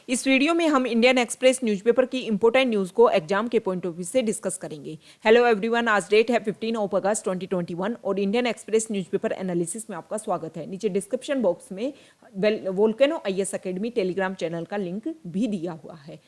इस वीडियो में हम इंडियन एक्सप्रेस न्यूज़पेपर की इंपॉर्टेंट न्यूज़ को एग्जाम के पॉइंट ऑफ व्यू से डिस्कस करेंगे। हेलो एवरीवन, आज डेट है 15 अगस्त 2021 और इंडियन एक्सप्रेस न्यूज़पेपर एनालिसिस में आपका स्वागत है। नीचे डिस्क्रिप्शन बॉक्स में volcano IAS academy Telegram channel का लिंक भी दिया हुआ है।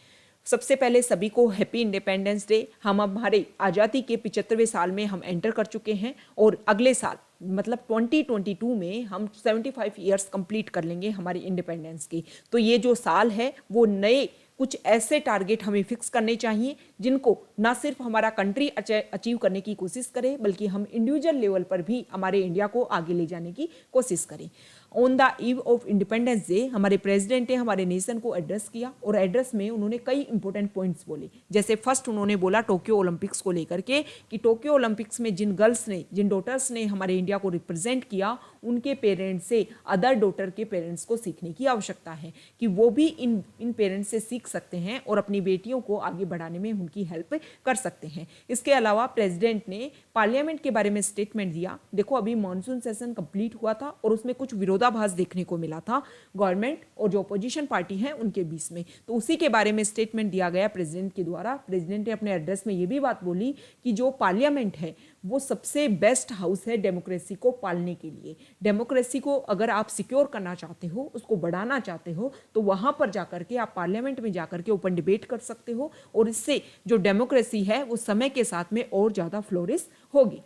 सबसे पहले सभी को हैप्पी इंडिपेंडेंस डे। हम हमारे आज़ादी के 75वें साल में हम एंटर कर चुके हैं और अगले साल मतलब 2022 में हम 75 ईयर्स कंप्लीट कर लेंगे हमारी इंडिपेंडेंस की। तो ये जो साल है वो नए कुछ ऐसे टारगेट हमें फिक्स करने चाहिए जिनको ना सिर्फ हमारा कंट्री अचीव करने की कोशिश करे बल्कि हम इंडिविजुअल लेवल पर भी हमारे इंडिया को आगे ले जाने की कोशिश करें। On the eve of independence day हमारे प्रेसिडेंट ने हमारे नेशन को एड्रेस किया और एड्रेस में उन्होंने कई इंपॉर्टेंट पॉइंट्स बोले। जैसे फर्स्ट उन्होंने बोला टोक्यो ओलंपिक्स को लेकर के कि टोक्यो ओलंपिक्स में जिन गर्ल्स ने जिन डॉटर्स ने हमारे इंडिया को रिप्रेजेंट किया उनके पेरेंट्स से अदर डॉटर के पेरेंट्स को सीखने की आवश्यकता है कि वो भी इन पेरेंट्स से सीख सकते हैं और अपनी बेटियों को आगे बढ़ाने में उनकी हेल्प कर सकते हैं। इसके अलावा प्रेसिडेंट ने पार्लियामेंट के बारे में स्टेटमेंट दिया। देखो अभी मॉनसून सेशन कंप्लीट हुआ था और उसमें कुछ विरोधाभास देखने को मिला था गवर्नमेंट और जो अपोजिशन पार्टी है उनके बीच में, तो उसी के बारे में स्टेटमेंट दिया गया प्रेसिडेंट के द्वारा। प्रेसिडेंट ने अपने एड्रेस में ये भी बात बोली कि जो पार्लियामेंट है वो सबसे बेस्ट हाउस है डेमोक्रेसी को पालने के लिए। डेमोक्रेसी को अगर आप सिक्योर करना चाहते हो, उसको बढ़ाना चाहते हो, तो वहां पर जाकर के आप पार्लियामेंट में जाकर के ओपन डिबेट कर सकते हो और इससे जो डेमोक्रेसी है वो समय के साथ में और ज्यादा फ्लोरिश होगी।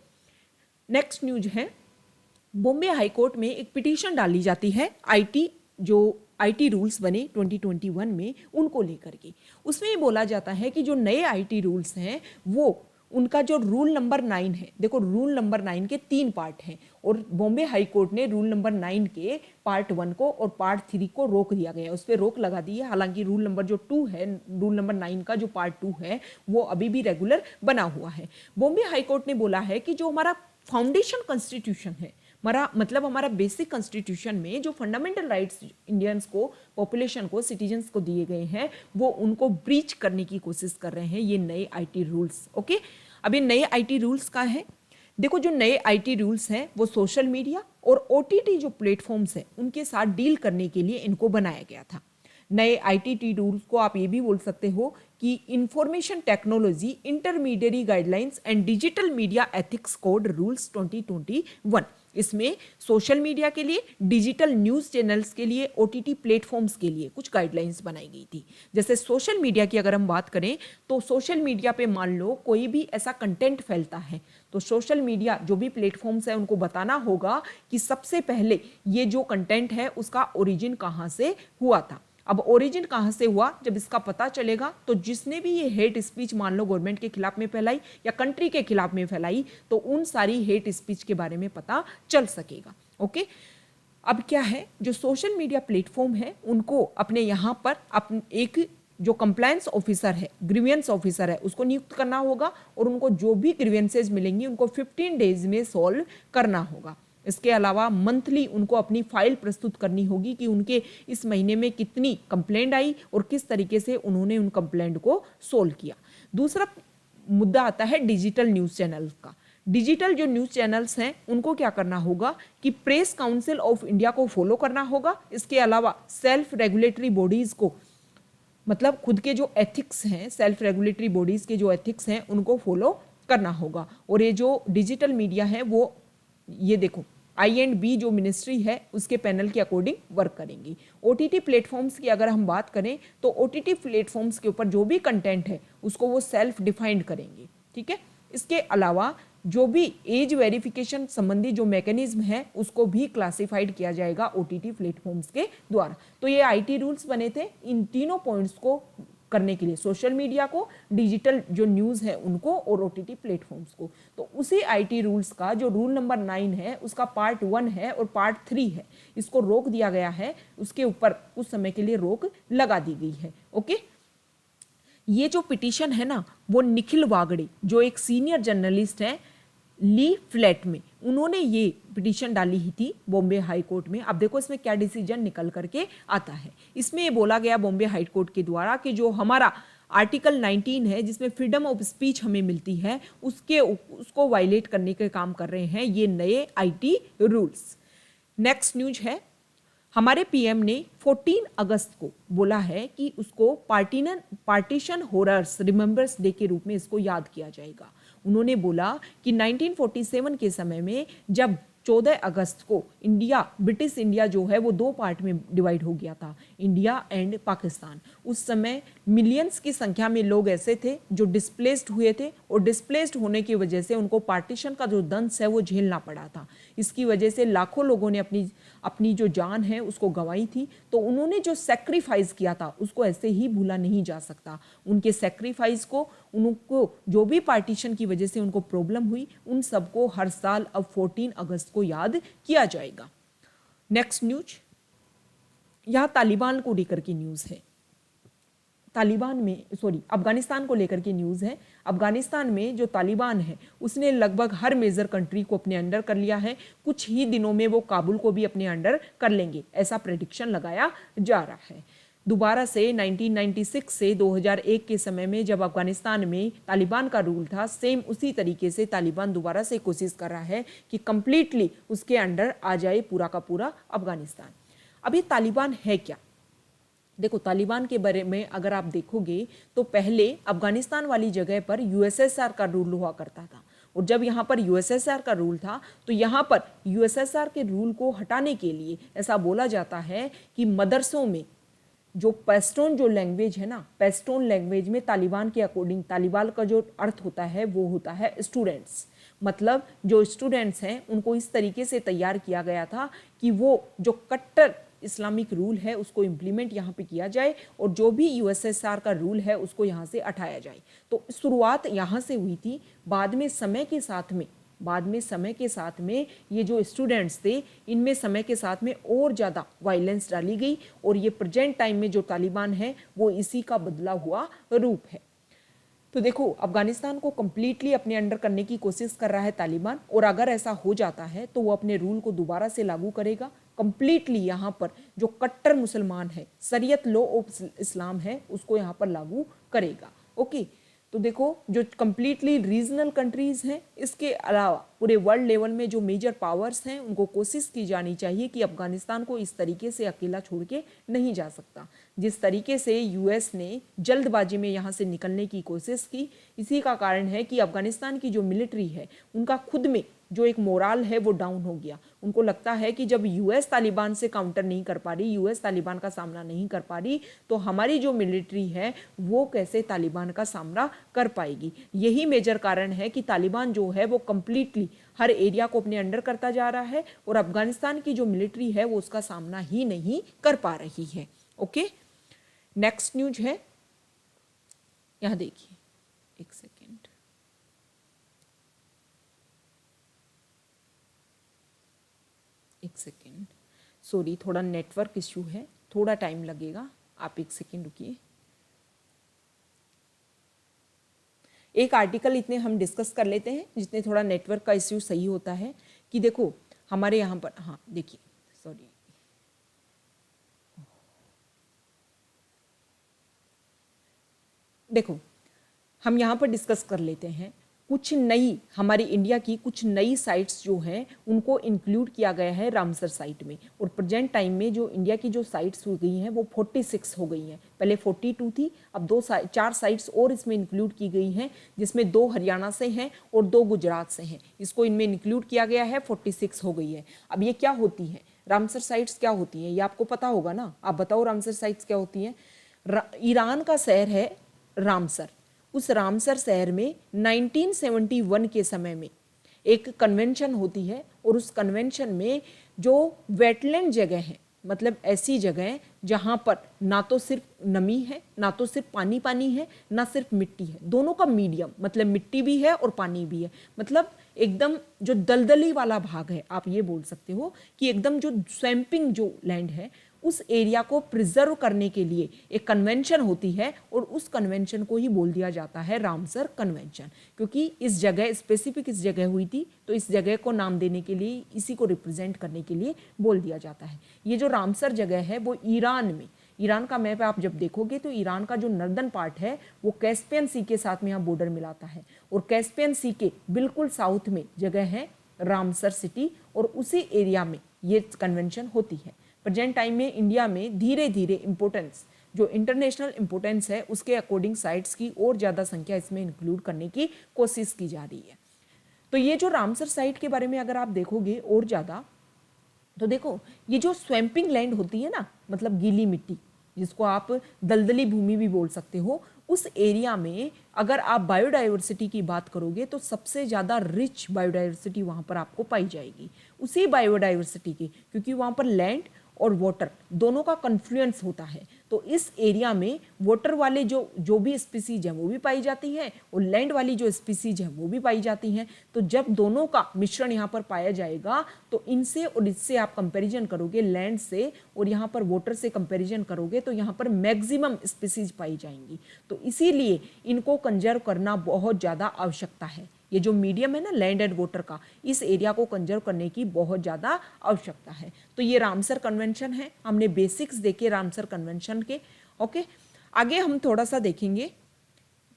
नेक्स्ट न्यूज है, बॉम्बे हाईकोर्ट में एक पिटीशन डाली जाती है आईटी रूल्स बने 2021 में उनको लेकर के। उसमें ये बोला जाता है कि जो नए आईटी रूल्स हैं वो उनका जो रूल नंबर 9 है, देखो रूल नंबर 9 के 3 पार्ट हैं और बॉम्बे हाई कोर्ट ने रूल नंबर 9 के पार्ट 1 को और पार्ट 3 को रोक दिया गया है, उस पर रोक लगा दी है। हालांकि रूल नंबर जो 2 है, रूल नंबर 9 का जो पार्ट 2 है वो अभी भी रेगुलर बना हुआ है। बॉम्बे हाई कोर्ट ने बोला है कि जो हमारा फाउंडेशन कॉन्स्टिट्यूशन है, हमारा बेसिक कॉन्स्टिट्यूशन में जो फंडामेंटल राइट्स इंडियंस को, पॉपुलेशन को, सिटीजन्स को दिए गए हैं वो उनको ब्रीच करने की कोशिश कर रहे हैं ये नए आईटी रूल्स। ओके, अब ये नए आईटी रूल्स का है। देखो जो नए आईटी रूल्स हैं वो सोशल मीडिया और ओटीटी जो प्लेटफॉर्म्स हैं उनके साथ डील करने के लिए इनको बनाया गया था। नए आईटी रूल्स को आप ये भी बोल सकते हो कि information technology intermediary guidelines and digital media ethics code rules 2021। इसमें सोशल मीडिया के लिए, डिजिटल न्यूज़ चैनल्स के लिए, ओटीटी प्लेटफॉर्म्स के लिए कुछ गाइडलाइंस बनाई गई थी। जैसे सोशल मीडिया की अगर हम बात करें तो सोशल मीडिया पे मान लो कोई भी ऐसा कंटेंट फैलता है तो सोशल मीडिया जो भी प्लेटफॉर्म्स है उनको बताना होगा कि सबसे पहले ये जो कंटेंट है उसका ओरिजिन कहाँ से हुआ था। अब ओरिजिन कहाँ से हुआ, जब इसका पता चलेगा तो जिसने भी ये हेट स्पीच मान लो गवर्नमेंट के खिलाफ में फैलाई या कंट्री के खिलाफ में फैलाई तो उन सारी हेट स्पीच के बारे में पता चल सकेगा। ओके, अब क्या है, जो सोशल मीडिया प्लेटफॉर्म है उनको अपने यहाँ पर एक जो कंप्लायंस ऑफिसर है, ग्रीवियंस ऑफिसर है, उसको नियुक्त करना होगा और उनको जो भी ग्रीवियंसेस मिलेंगी उनको 15 डेज में सॉल्व करना होगा। इसके अलावा मंथली उनको अपनी फाइल प्रस्तुत करनी होगी कि उनके इस महीने में कितनी कंप्लेंट आई और किस तरीके से उन्होंने उन कंप्लेंट को सोल्व किया। दूसरा मुद्दा आता है डिजिटल न्यूज़ चैनल्स का। डिजिटल जो न्यूज़ चैनल्स हैं उनको क्या करना होगा कि प्रेस काउंसिल ऑफ इंडिया को फॉलो करना होगा। इसके अलावा सेल्फ रेगुलेटरी बॉडीज़ को, मतलब खुद के जो एथिक्स हैं, सेल्फ रेगुलेटरी बॉडीज़ के जो एथिक्स हैं उनको फॉलो करना होगा। और ये जो डिजिटल मीडिया है वो ये देखो I&B जो मिनिस्ट्री है उसके पैनल के अकॉर्डिंग वर्क करेंगी। ओटीटी प्लेटफॉर्म्स की अगर हम बात करें तो ओटीटी प्लेटफॉर्म्स के ऊपर जो भी कंटेंट है उसको वो सेल्फ डिफाइंड करेंगे। ठीक है, इसके अलावा जो भी एज वेरिफिकेशन संबंधी जो मैकेनिज्म है उसको भी क्लासिफाइड किया जाएगा ओटीटी प्लेटफॉर्म्स के द्वारा। तो ये आईटी रूल्स बने थे इन तीनों पॉइंट्स को करने के लिए, सोशल मीडिया को, डिजिटल जो न्यूज़ है उनको और ओटीटी प्लेटफॉर्म्स को। तो उसी आईटी रूल्स का जो रूल नंबर 9 है उसका पार्ट 1 है और पार्ट 3 है, इसको रोक दिया गया है, उसके ऊपर कुछ समय के लिए रोक लगा दी गई है। ओके, ये जो पिटीशन है ना वो निखिल वागड़े जो एक सीनियर जर्नलिस्ट है ली फ्लैट में, उन्होंने ये पिटीशन डाली ही थी बॉम्बे हाई कोर्ट में। अब देखो इसमें क्या डिसीजन निकल करके आता है। इसमें ये बोला गया बॉम्बे हाई कोर्ट के द्वारा कि जो हमारा आर्टिकल 19 है जिसमें फ्रीडम ऑफ स्पीच हमें मिलती है उसको वायलेट करने के काम कर रहे हैं ये नए आईटी रूल्स। नेक्स्ट न्यूज है, हमारे पीएम ने 14 अगस्त को बोला है कि उसको पार्टीशन हॉरर्स रिमेंबर्स डे के रूप में इसको याद किया जाएगा। उन्होंने बोला कि 1947 के समय में जब 14 अगस्त को ब्रिटिश इंडिया जो है वो 2 पार्ट में डिवाइड हो गया था, इंडिया एंड पाकिस्तान। उस समय मिलियंस की संख्या में लोग ऐसे थे जो डिस्प्लेस्ड हुए थे और डिस्प्लेस्ड होने की वजह से उनको पार्टीशन का जो दंश है वो झेलना पड़ा था। इसकी वजह से लाखों लोगों ने अपनी जो जान है उसको गंवाई थी। तो उन्होंने जो सेक्रीफाइस किया था उसको ऐसे ही भूला नहीं जा सकता। उनके सेक्रीफाइस को, उनको जो भी पार्टीशन की वजह से उनको प्रॉब्लम हुई, उन सबको हर साल अब 14 अगस्त को याद किया जाएगा। नेक्स्ट न्यूज, यहां तालिबान को लेकर की न्यूज है। अफगानिस्तान को लेकर की न्यूज है। अफगानिस्तान में जो तालिबान है उसने लगभग हर मेजर कंट्री को अपने अंडर कर लिया है। कुछ ही दिनों में वो काबुल को भी अपने अंडर कर लेंगे, ऐसा प्रेडिक्शन लगाया जा रहा है। दोबारा से 1996 से 2001 के समय में जब अफगानिस्तान में तालिबान का रूल था, सेम उसी तरीके से तालिबान दोबारा से कोशिश कर रहा है कि कंप्लीटली उसके अंडर आ जाए पूरा का पूरा अफगानिस्तान। अभी तालिबान है क्या? देखो, तालिबान के बारे में अगर आप देखोगे तो पहले अफगानिस्तान वाली जगह पर यूएसएसआर का रूल हुआ करता था, और जब यहाँ पर यूएसएसआर का रूल था तो यहाँ पर यूएसएसआर के रूल को हटाने के लिए ऐसा बोला जाता है कि मदरसों में जो पश्तून जो लैंग्वेज है ना, पश्तून लैंग्वेज में तालिबान के अकॉर्डिंग तालिबान का जो अर्थ होता है वो होता है स्टूडेंट्स। मतलब जो स्टूडेंट्स हैं उनको इस तरीके से तैयार किया गया था कि वो जो कट्टर इस्लामिक रूल है उसको इम्प्लीमेंट यहाँ पे किया जाए और जो भी यूएसएसआर का रूल है उसको यहाँ से हटाया जाए। तो शुरुआत यहाँ से हुई थी। बाद में समय के साथ में ये जो स्टूडेंट्स थे इनमें समय के साथ में और ज़्यादा वायलेंस डाली गई, और ये प्रेजेंट टाइम में जो तालिबान है वो इसी का बदला हुआ रूप है। तो देखो, अफगानिस्तान को कंप्लीटली अपने अंडर करने की कोशिश कर रहा है तालिबान, और अगर ऐसा हो जाता है तो वो अपने रूल को दोबारा से लागू करेगा कंप्लीटली। यहाँ पर जो कट्टर मुसलमान है, शरीयत लॉ ऑफ इस्लाम है, उसको यहाँ पर लागू करेगा। ओके, तो देखो, जो कंप्लीटली रीजनल कंट्रीज हैं, इसके अलावा पूरे वर्ल्ड लेवल में जो मेजर पावर्स हैं उनको कोशिश की जानी चाहिए कि अफगानिस्तान को इस तरीके से अकेला छोड़ के नहीं जा सकता। जिस तरीके से यूएस ने जल्दबाजी में यहाँ से निकलने की कोशिश की, इसी का कारण है कि अफगानिस्तान की जो मिलिट्री है उनका खुद में जो एक मोराल है वो डाउन हो गया। उनको लगता है कि जब यूएस तालिबान से काउंटर नहीं कर पा रही, यूएस तालिबान का सामना नहीं कर पा रही, तो हमारी जो मिलिट्री है वो कैसे तालिबान का सामना कर पाएगी। यही मेजर कारण है कि तालिबान जो है वो कंप्लीटली हर एरिया को अपने अंडर करता जा रहा है, और अफगानिस्तान की जो मिलिट्री है वो उसका सामना ही नहीं कर पा रही है। ओके, नेक्स्ट न्यूज है, यहां देखिए, एक सेकेंड, सॉरी, थोड़ा नेटवर्क इश्यू है, थोड़ा टाइम लगेगा, आप एक सेकेंड रुकिए। एक आर्टिकल इतने हम डिस्कस कर लेते हैं जितने थोड़ा नेटवर्क का इश्यू सही होता है। कि देखो हमारे यहाँ पर, हाँ देखिए, सॉरी, देखो हम यहाँ पर डिस्कस कर लेते हैं कुछ नई, हमारी इंडिया की कुछ नई साइट्स जो हैं उनको इंक्लूड किया गया है रामसर साइट में। और प्रेजेंट टाइम में जो इंडिया की जो साइट्स हो गई हैं वो 46 हो गई हैं। पहले 42 थी, अब 4 साइट्स और इसमें इंक्लूड की गई हैं, जिसमें 2 हरियाणा से हैं और 2 गुजरात से हैं। इसको इनमें इंक्लूड किया गया है, 46 हो गई है। अब ये क्या होती है, रामसर साइट्स क्या होती हैं, ये आपको पता होगा ना, आप बताओ रामसर साइट्स क्या होती हैं। ईरान का शहर है रामसर। उस रामसर शहर में 1971 के समय में एक कन्वेंशन होती है, और उस कन्वेंशन में जो वेटलैंड जगह है, मतलब ऐसी जगह जहाँ पर ना तो सिर्फ नमी है, ना तो सिर्फ पानी पानी है, ना सिर्फ मिट्टी है, दोनों का मीडियम, मतलब मिट्टी भी है और पानी भी है, मतलब एकदम जो दलदली वाला भाग है, आप ये बोल सकते हो कि एकदम जो स्वैम्पिंग जो लैंड है, उस एरिया को प्रिजर्व करने के लिए एक कन्वेंशन होती है, और उस कन्वेंशन को ही बोल दिया जाता है रामसर कन्वेंशन। क्योंकि इस जगह स्पेसिफिक इस जगह हुई थी, तो इस जगह को नाम देने के लिए, इसी को रिप्रेजेंट करने के लिए बोल दिया जाता है। ये जो रामसर जगह है वो ईरान में, ईरान का मैप आप जब देखोगे तो ईरान का जो नॉर्दर्न पार्ट है वो कैस्पियन सी के साथ में यहाँ बॉर्डर मिलाता है, और कैस्पियन सी के बिल्कुल साउथ में जगह है रामसर सिटी, और उसी एरिया में ये कन्वेंशन होती है। प्रेजेंट टाइम में इंडिया में धीरे धीरे इम्पोर्टेंस, जो इंटरनेशनल इम्पोर्टेंस है उसके अकॉर्डिंग साइट्स की और ज़्यादा संख्या इसमें इंक्लूड करने की कोशिश की जा रही है। तो ये जो रामसर साइट के बारे में अगर आप देखोगे और ज़्यादा, तो देखो ये जो स्वैम्पिंग लैंड होती है ना, मतलब गीली मिट्टी जिसको आप दलदली भूमि भी बोल सकते हो, उस एरिया में अगर आप बायोडाइवर्सिटी की बात करोगे तो सबसे ज़्यादा रिच बायोडाइवर्सिटी वहाँ पर आपको पाई जाएगी। उसी बायोडाइवर्सिटी की, क्योंकि वहाँ पर लैंड और वाटर दोनों का कन्फ्लुएंस होता है, तो इस एरिया में वाटर वाले जो भी स्पीसीज हैं वो भी पाई जाती हैं और लैंड वाली जो स्पीसीज हैं वो भी पाई जाती हैं। तो जब दोनों का मिश्रण यहाँ पर पाया जाएगा तो इनसे और इससे आप कंपैरिजन करोगे, लैंड से और यहाँ पर वाटर से कंपैरिजन करोगे तो यहाँ पर मैक्सिमम स्पीसीज पाई जाएंगी। तो इसीलिए इनको कंजर्व करना बहुत ज़्यादा आवश्यकता है। ये जो मीडियम है ना लैंड एंड वाटर का, इस एरिया को कंजर्व करने की बहुत ज़्यादा आवश्यकता है। तो ये रामसर कन्वेंशन है, हमने बेसिक्स देखे रामसर कन्वेंशन के। ओके, आगे हम थोड़ा सा देखेंगे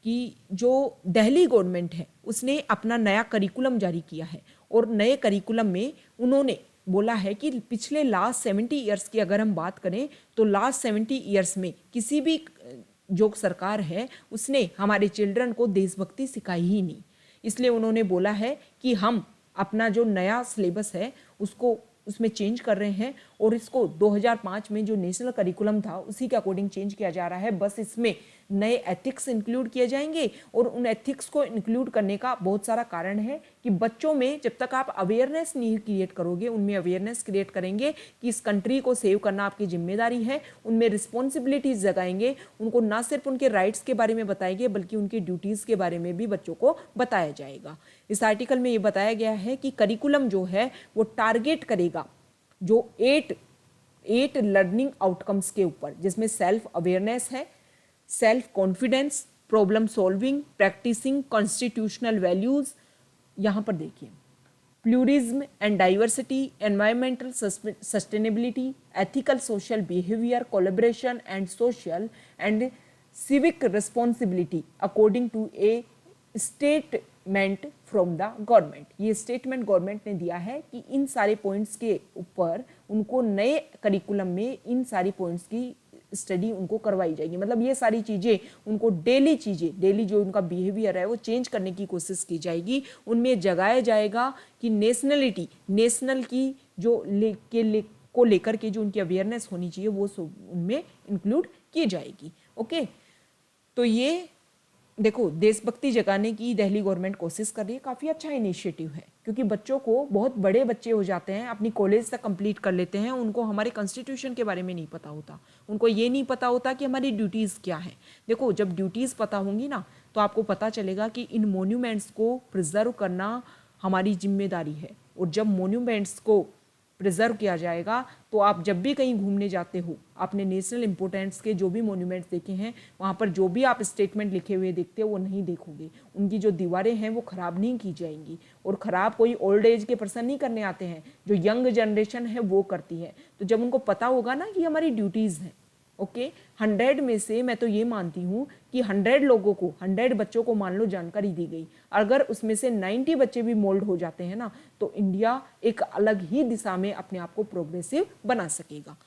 कि जो दिल्ली गवर्नमेंट है उसने अपना नया करिकुलम जारी किया है और नए करिकुलम में उन्होंने बोला है कि पिछले लास्ट 70 ईयर्स की अगर हम बात करें तो लास्ट 70 ईयर्स में किसी भी जो सरकार है उसने हमारे चिल्ड्रन को देशभक्ति सिखाई ही नहीं। इसलिए उन्होंने बोला है कि हम अपना जो नया सिलेबस है उसको उसमें चेंज कर रहे हैं और इसको 2005 में जो नेशनल करिकुलम था उसी के अकॉर्डिंग चेंज किया जा रहा है। बस इसमें नए एथिक्स इंक्लूड किए जाएंगे और उन एथिक्स को इंक्लूड करने का बहुत सारा कारण है कि बच्चों में जब तक आप अवेयरनेस नहीं क्रिएट करोगे, उनमें अवेयरनेस क्रिएट करेंगे कि इस कंट्री को सेव करना आपकी जिम्मेदारी है, उनमें रिस्पॉन्सिबिलिटीज जगाएंगे, उनको ना सिर्फ उनके राइट्स के बारे में बताएंगे बल्कि उनकी ड्यूटीज़ के बारे में भी बच्चों को बताया जाएगा। इस आर्टिकल में ये बताया गया है कि करिकुलम जो है वो टारगेट करेगा जो 8 लर्निंग आउटकम्स के ऊपर, जिसमें सेल्फ अवेयरनेस है, self confidence, problem solving, practising constitutional values, यहाँ पर देखिए pluralism and diversity, environmental sustainability, ethical social behaviour, collaboration and social and civic responsibility according to a statement from the government. ये statement government ने दिया है कि इन सारे पॉइंट्स के ऊपर उनको नए करिकुलम में इन सारी पॉइंट्स की स्टडी उनको करवाई जाएगी। मतलब ये सारी चीज़ें उनको डेली जो उनका बिहेवियर है वो चेंज करने की कोशिश की जाएगी। उनमें जगाया जाएगा कि नेशनल की जो को लेकर के जो उनकी अवेयरनेस होनी चाहिए वो उनमें इंक्लूड की जाएगी। ओके, तो ये देखो देशभक्ति जगाने की दिल्ली गवर्नमेंट कोशिश कर रही है, काफ़ी अच्छा इनिशिएटिव है क्योंकि बच्चों को, बहुत बड़े बच्चे हो जाते हैं अपनी कॉलेज तक कंप्लीट कर लेते हैं, उनको हमारे कॉन्स्टिट्यूशन के बारे में नहीं पता होता, उनको ये नहीं पता होता कि हमारी ड्यूटीज़ क्या है। देखो जब ड्यूटीज़ पता होंगी ना तो आपको पता चलेगा कि इन मोन्यूमेंट्स को प्रिजर्व करना हमारी जिम्मेदारी है और जब मोन्यूमेंट्स को प्रिजर्व किया जाएगा तो आप जब भी कहीं घूमने जाते हो आपने नेशनल इम्पोर्टेंस के जो भी मोन्यूमेंट्स देखे हैं वहाँ पर जो भी आप स्टेटमेंट लिखे हुए देखते हो वो नहीं देखोगे। उनकी जो दीवारें हैं वो ख़राब नहीं की जाएंगी और ख़राब कोई ओल्ड एज के पर्सन नहीं करने आते हैं, जो यंग जनरेशन है वो करती है। तो जब उनको पता होगा ना कि हमारी ड्यूटीज़ हैं, ओके 100 में से मैं तो ये मानती हूँ कि 100 लोगों को, 100 बच्चों को मान लो जानकारी दी गई, अगर उसमें से 90 बच्चे भी मोल्ड हो जाते हैं ना तो इंडिया एक अलग ही दिशा में अपने आप को प्रोग्रेसिव बना सकेगा।